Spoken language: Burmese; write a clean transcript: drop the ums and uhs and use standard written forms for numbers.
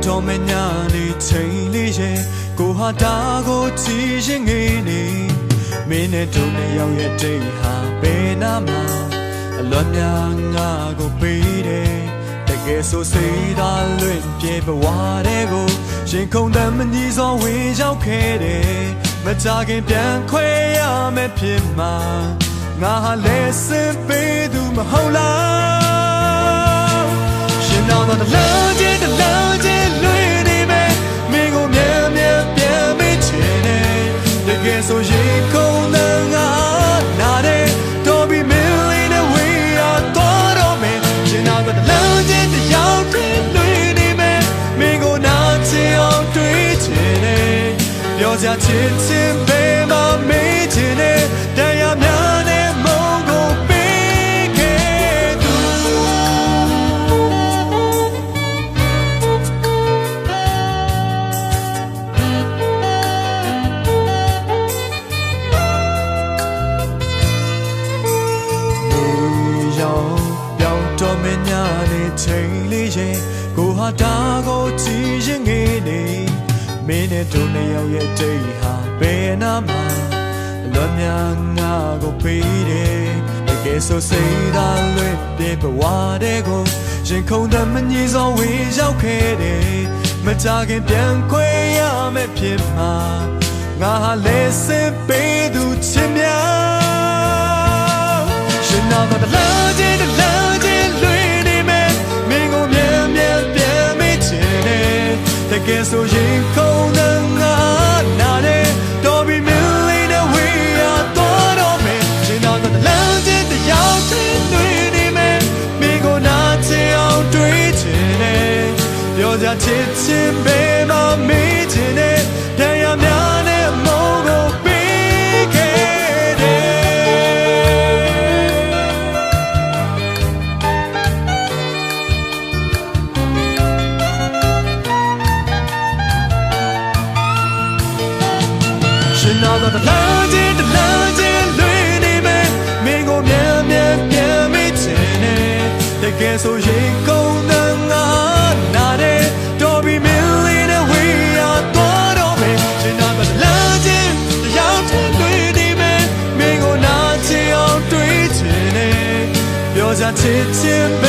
တော်မညာနေချိန်လေးရဲ့ကိုဟာတာကိုကြည့်ရင်ငေးနေမင်းနဲ့တို့နဲ့ရောက်ရဲ့တိတ်ဟာဘယ်နာမှာအလွန်များငါကိုပေးတယ်တကယ်ဆိုစိတ်သာလွင့်ပြေဘဝတဲ့ကိုရင်ခုန်တဲ့မကြီးစောဝင်ရောက်ခဲ့တယ်မကြခင်ပြန်ခွဲရမယ်ဖြစ်မှာငါဟာလဲစင်ပေးသူမဟုတ်လားရှင်တော်တော်လမ်းချင်းတလမ်းချင်းလွှဲနေမယ်မင်းကိုမြန်မြန်ပြန်မေးချင်တယ်တကယ်ဆိုရင်ခုန်တဲ့ငါနာတယ်တော်ပြီမင်းလေးနဲ့ဝေးရတော့တော့မယ်ရှင်တော်တော်လမ်းချင်းတယောက်တည်းလွှဲနေမယ်မင်းကိုနာချင်အောင်တွေးချင်တယ်ပြောစရာချစ်ချင်းပဲမမေးချင်တယ်တရားများနဲ့မုန်းကိုပေးခဲ့သူပြောင်းတော်မညာနေချိန်လေးရဲ့ကိုဟာတာကိုကြည့်ရင်ငေးနေမင်းနဲ့တို့နှစ်ယောက်ရဲ့တိတ်ဟာဘယ်နာမှာအလွန်များငါကိုပေးတယ်တကယ်ဆိုစိတ်သာလွင့်ပြေဘဝတဲ့ကိုရင်ခုန်တဲ့မကြီးစောဝင်ရောက်ခဲ့တယ်မကြခင်ပြန်ခွဲရမယ်ဖြစ်မှာငါဟာလဲစင်ပေးသူချင်များရှင်နာတော့တလားချင်းလွှဲနေမယ်မင်းကိုမြန်မြန်ပြန်မေးချင်တယ်တကယ်ဆိုရင်ခုန်တဲ့ငါနာတယ်တော်ပြီမင်းလေးနဲ့ဝေးရတော့တော့မယ်ရှင်နာတော့တလားချင်းတယောက်တည်းလွှဲနေမယ်မင်းကိုနာချင်အောင်တွေးချင်တယ်ပြောစရာချစ်ချင်းပဲမမေးချင်တယ်တရားများနဲ့မုန်းကိုပေးခဲ့တယ်ရှင်နာတော့တလားချင်းလွှဲနေမယ်မင်းကိုမြန်မြန်ပြန်မေးချင်တယ်တကယ်ဆိုရင်ကုန်တဲ့ငါနာတယ်တော်ပြီမင်းလေးနဲ့ဝေးရတော့တော့မယ်ရှင်နာတော့တလားချင်းတယောက်တည်းလွှဲနေမယ်မင်းကိုနာချင်အောင်တွေးချင်တယ်ပြောစရာချစ်ချင်း